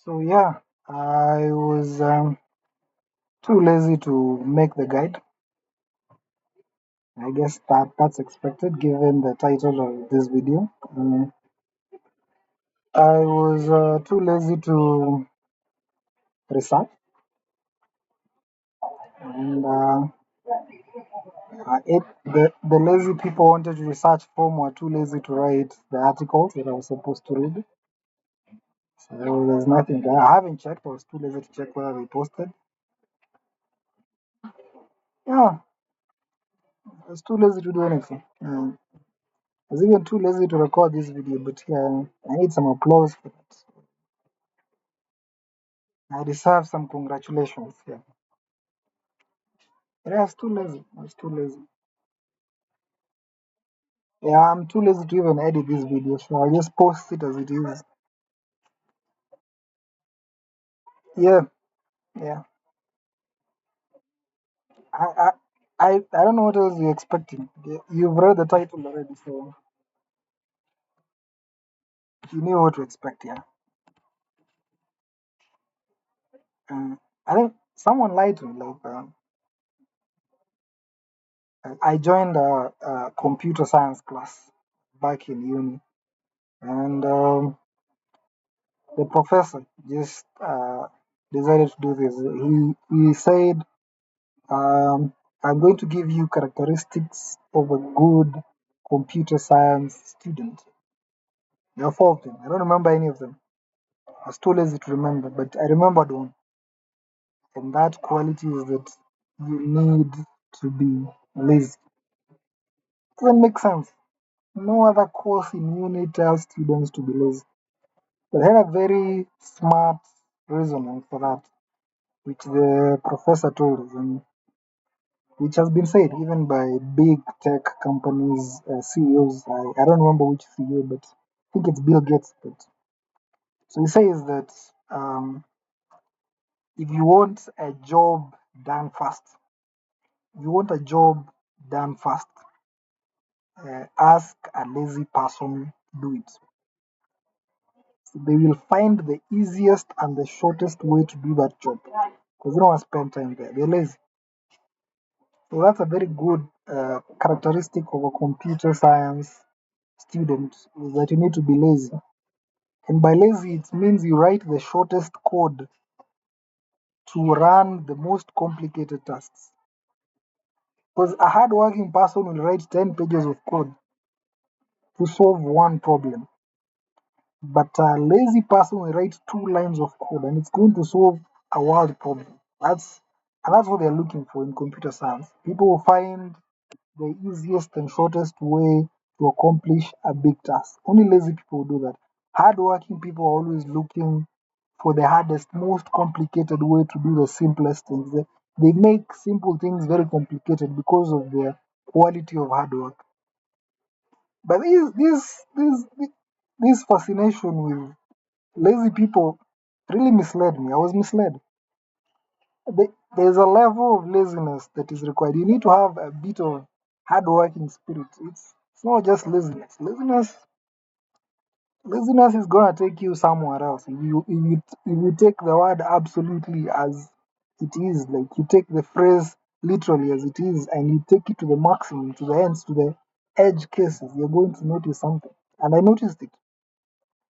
So yeah, I was too lazy to make the guide. I guess that's expected given the title of this video. I was too lazy to research, and the lazy people wanted to research form were too lazy to write the articles that I was supposed to read. So there's nothing there. I haven't checked. I was too lazy to check whether they posted. Yeah, I was too lazy to do anything. I was even too lazy to record this video, but yeah, I need some applause for that. I deserve some congratulations. Yeah. Yeah, I was too lazy. I was too lazy. Yeah, I'm too lazy to even edit this video, so I just post it as it is. Yeah, yeah. I, I, I don't know what else you're expecting. You've read the title already, so you knew what to expect. Yeah. I think someone lied to me. Like, I joined a computer science class back in uni, and the professor just decided to do this. He said, um, "I'm going to give you characteristics of a good computer science student." There are four of them. I don't remember any of them. I was too lazy to remember, but I remembered one, and that quality is that you need to be lazy. Doesn't make sense. No other course in uni tells students to be lazy. But I had a very smart reasoning for that, which the professor told us, and which has been said even by big tech companies, CEOs. I don't remember which CEO, but I think it's Bill Gates. But so he says that if you want a job done fast, if you want a job done fast, ask a lazy person to do it. So they will find the easiest and the shortest way to do that job because they don't want to spend time there. They're lazy. So that's a very good characteristic of a computer science student is that you need to be lazy. And by lazy, it means you write the shortest code to run the most complicated tasks. Because a hardworking person will write 10 pages of code to solve one problem. But a lazy person will write 2 lines of code and it's going to solve a world problem. That's what they're looking for in computer science. People will find the easiest and shortest way to accomplish a big task. Only lazy people do that. Hardworking people are always looking for the hardest, most complicated way to do the simplest things. They make simple things very complicated because of their quality of hard work. But this fascination with lazy people really misled me. I was misled. There's a level of laziness that is required. You need to have a bit of hardworking spirit. It's not just laziness. Laziness is gonna take you somewhere else. If you take the word absolutely as it is, like you take the phrase literally as it is, and you take it to the maximum, to the ends, to the edge cases, you're going to notice something. And I noticed it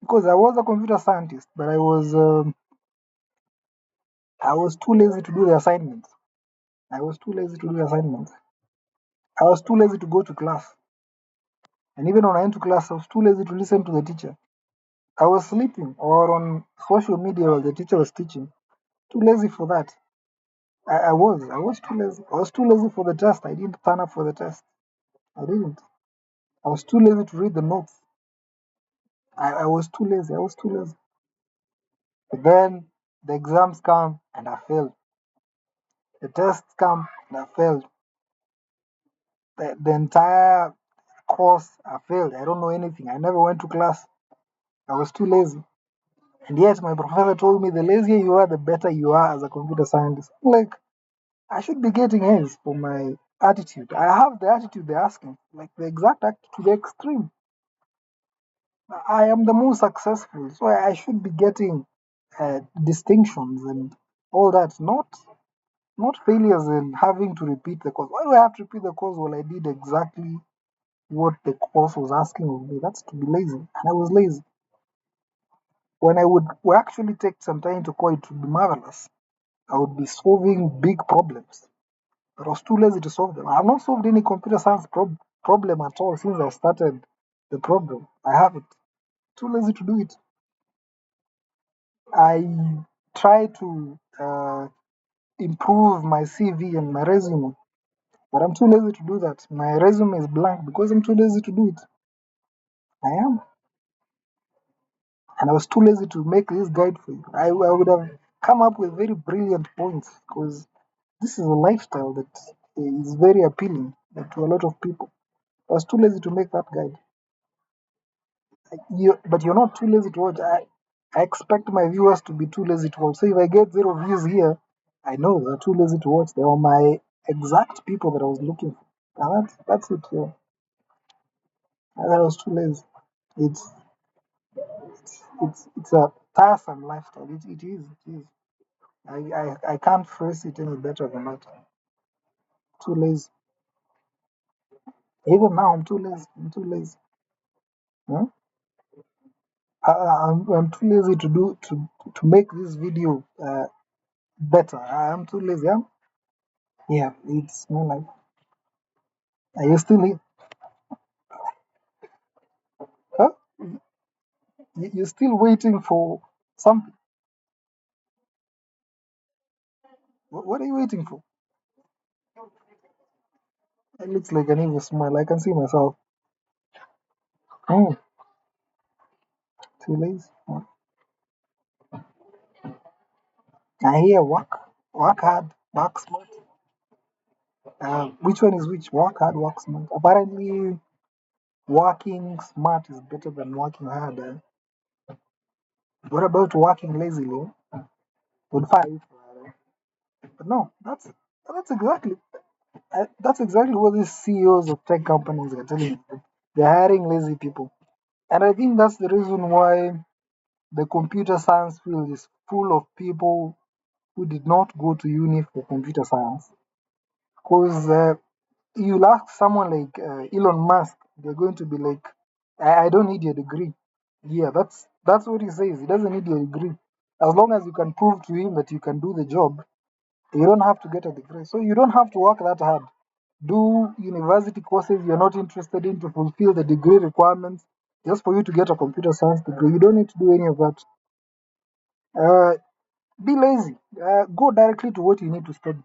because I was a computer scientist, but I was too lazy to do the assignments. I was too lazy to do the assignments. I was too lazy to go to class. And even when I went to class, I was too lazy to listen to the teacher. I was sleeping or on social media while the teacher was teaching. Too lazy for that. I was too lazy. I was too lazy for the test. I didn't turn up for the test. I didn't. I was too lazy to read the notes. I was too lazy. I was too lazy. But then the exams come and I failed. The tests come and I failed. The entire course I failed. I don't know anything. I never went to class. I was too lazy. And yet my professor told me the lazier you are, the better you are as a computer scientist. Like I should be getting A's for my attitude. I have the attitude they're asking, like the exact to the extreme. I am the most successful, so I should be getting distinctions and all that, not failures in having to repeat the course. Why do I have to repeat the course while I did exactly what the course was asking of me? That's to be lazy. And I was lazy. When I would actually take some time to code, it would be marvelous. I would be solving big problems. But I was too lazy to solve them. I've not solved any computer science problem at all since I started the program. I haven't. Too lazy to do it. I try to improve my CV and my resume, but I'm too lazy to do that. My resume is blank because I'm too lazy to do it. I am. And I was too lazy to make this guide for you. I would have come up with very brilliant points because this is a lifestyle that is very appealing to a lot of people. I was too lazy to make that guide. But you're not too lazy to watch. I expect my viewers to be too lazy to watch. So if I get 0 views here, I know they're too lazy to watch. They are my exact people that I was looking for. And that's it. Yeah. And I was too lazy. It's it's a tiresome lifestyle. It is. It is. I can't phrase it any better than that. Too lazy. Even now, I'm too lazy. I'm too lazy. Hmm? I'm too lazy to make this video better. I'm too lazy. Yeah, it's my life. Are you still here? Huh? You're still waiting for something. What are you waiting for? It looks like an evil smile. I can see myself. Hmm, too lazy. I hear work hard, work smart. Which one is which? Work hard, work smart. Apparently, working smart is better than working hard. What about working lazily? Would five. But no, that's exactly that's exactly what these CEOs of tech companies are telling you. They're hiring lazy people. And I think that's the reason why the computer science field is full of people who did not go to uni for computer science. Because you'll ask someone like Elon Musk, they're going to be like, I don't need your degree. Yeah, that's what he says. He doesn't need your degree. As long as you can prove to him that you can do the job, you don't have to get a degree. So you don't have to work that hard. Do university courses you're not interested in to fulfill the degree requirements just for you to get a computer science degree. You don't need to do any of that. Uh, be lazy. Go directly to what you need to study.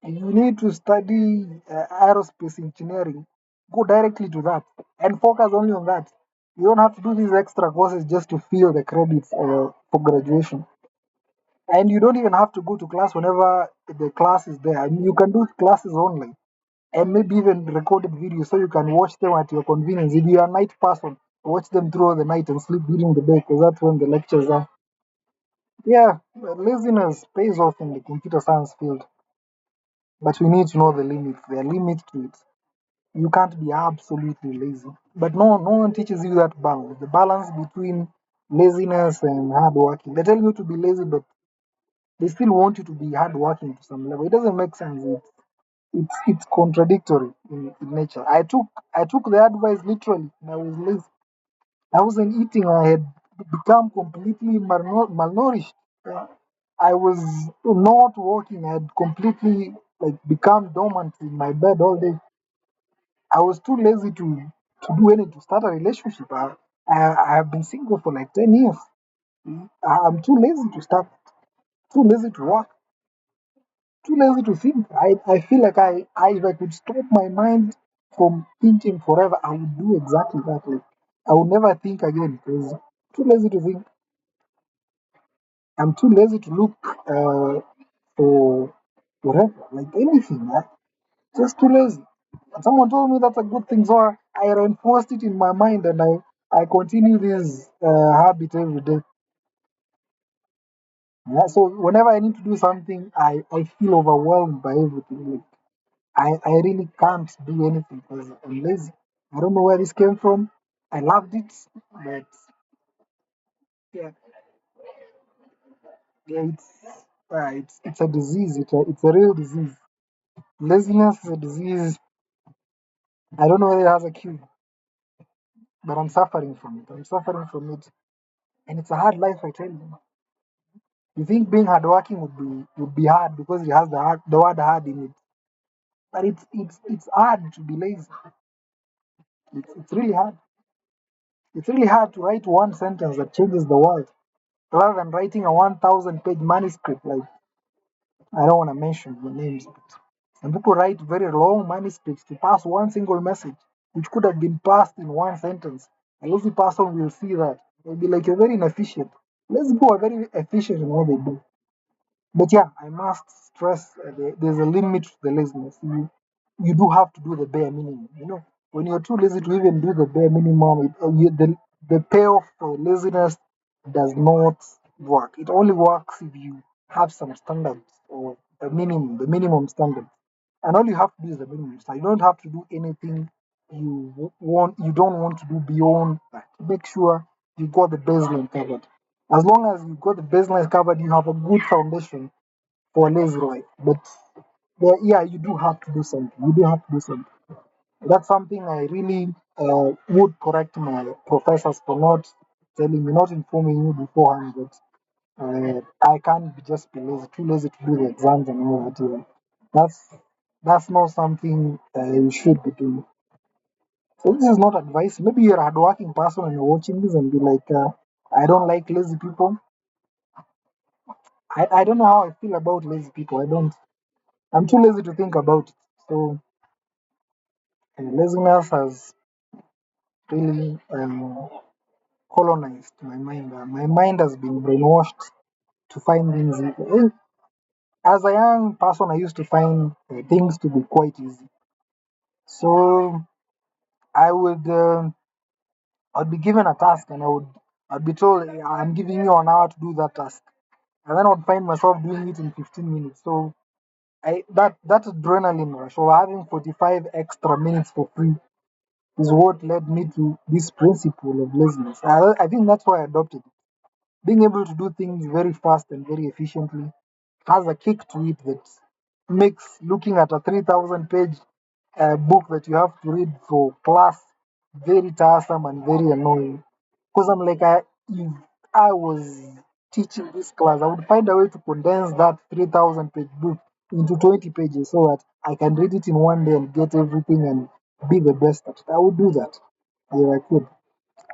You need to study aerospace engineering. Go directly to that and focus only on that. You don't have to do these extra courses just to fill the credits for graduation. And you don't even have to go to class whenever the class is there. I mean, you can do classes online and maybe even recorded videos so you can watch them at your convenience. If you're a night person, watch them throughout the night and sleep during the day because that's when the lectures are. Yeah, laziness pays off in the computer science field, but we need to know the limits. There are limits to it. You can't be absolutely lazy. But no one teaches you that balance. The balance between laziness and hard working. They tell you to be lazy, but they still want you to be hardworking to some level. It doesn't make sense. It's contradictory in nature. I took the advice literally, and I was lazy. I wasn't eating. I had become completely malnourished. Uh, I was not walking. I had completely like become dormant in my bed all day. I was too lazy to do anything to start a relationship. I have been single for like 10 years. I'm too lazy to start. Too lazy to work. Too lazy to think. I feel like if I could stop my mind from thinking forever, I would do exactly that. Like I would never think again because too lazy to think. I'm too lazy to look for whatever, like anything. Just too lazy. And someone told me that's a good thing, so I reinforced it in my mind, and I continue this habit every day. Yeah, so whenever I need to do something, I feel overwhelmed by everything. Like I really can't do anything because I'm lazy. I don't know where this came from. I loved it, but yeah, Yeah, it's a disease. It's a real disease. Laziness is a disease. I don't know whether it has a cure, but I'm suffering from it. I'm suffering from it, and it's a hard life. I tell you. You think being hardworking would be hard because it has the word hard in it, but it's hard to be lazy. It's really hard. It's really hard to write one sentence that changes the world rather than writing a 1,000 page manuscript. Like, I don't want to mention the names, but some people write very long manuscripts to pass one single message, which could have been passed in one sentence. A lazy person will see that. They'll be like, you're very inefficient. Lazy people are very efficient in what they do. But yeah, I must stress there's a limit to the laziness. You do have to do the bare minimum. When you're too lazy to even do the bare minimum, the payoff for laziness does not work. It only works if you have some standards or the minimum standard. And all you have to do is the minimum. So you don't have to do anything you don't want to do beyond that. Make sure you got the baseline covered. As long as you got the baseline covered, you have a good foundation for a lazy life. But yeah, you do have to do something. You do have to do something. That's something I really would correct my professors for not telling me, not informing you beforehand that I can't just be lazy, too lazy to do the exams and all that. Yeah. That's that's not something you should be doing. So this is not advice. Maybe you're a hardworking person and you're watching this and be like, I don't like lazy people. I don't know how I feel about lazy people. I don't. I'm too lazy to think about it. So laziness has really colonized my mind. My mind has been brainwashed to find things. As a young person, I used to find things to be quite easy. So I would I'd be given a task and I'd be told, "Yeah, I'm giving you an hour to do that task," and then I'd find myself doing it in 15 minutes. So that adrenaline rush or having 45 extra minutes for free is what led me to this principle of laziness. I think that's why I adopted it. Being able to do things very fast and very efficiently has a kick to it that makes looking at a 3,000 page book that you have to read for class very tiresome and very annoying. Because I'm like, if I was teaching this class, I would find a way to condense that 3,000 page book into 20 pages so that I can read it in one day and get everything and be the best at it. I would do that. Yeah, I could.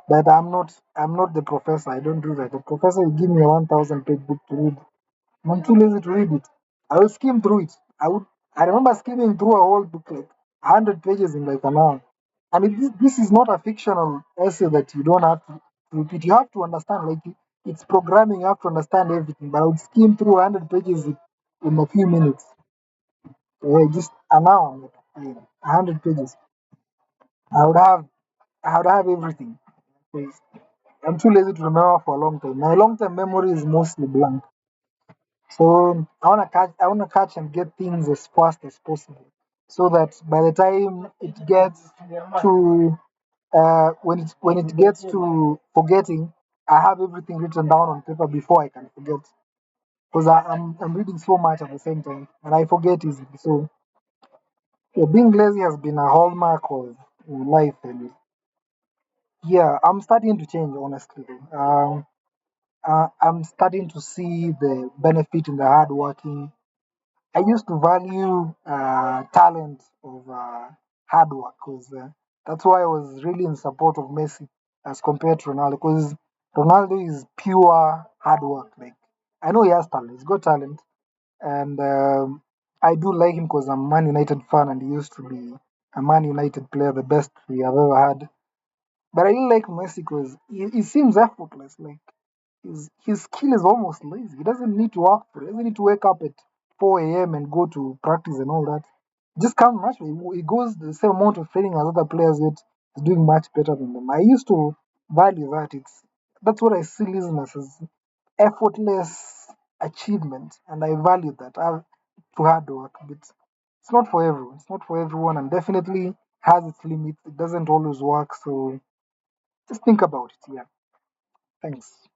But I'm not the professor. I don't do that. The professor will give me a 1,000 page book to read. I'm too lazy to read it. I will skim through it. I remember skimming through a whole book like 100 pages in like an hour. And this is not a fictional essay that you don't have to repeat. You have to understand, like it's programming. You have to understand everything. But I would skim through 100 pages in a few minutes. Just an hour, like, 100 pages. I would have I would have everything. 'Cause I'm too lazy to remember for a long time. My long term memory is mostly blank. So I wanna catch and get things as fast as possible. So that by the time it gets to when it gets to forgetting, I have everything written down on paper before I can forget. Because I'm reading so much at the same time and I forget easily. So yeah, being lazy has been a hallmark of life, and yeah, I'm starting to change honestly. I'm starting to see the benefit in the hard working. I used to value talent over hard work because that's why I was really in support of Messi as compared to Ronaldo because Ronaldo is pure hard work. Like, I know he has talent, he's got talent, and I do like him because I'm a Man United fan and he used to be a Man United player, the best we have ever had. But I really like Messi because he seems effortless. Like, his skill is almost lazy. He doesn't need to work for it. He doesn't need to wake up at 4 a.m. and go to practice and all that. Just comes naturally. He goes the same amount of training as other players, yet he's doing much better than them. I used to value that. That's what I see laziness as, effortless achievement, and I value that. To hard work, but it's not for everyone. It's not for everyone, and definitely has its limits. It doesn't always work. So just think about it. Yeah. Thanks.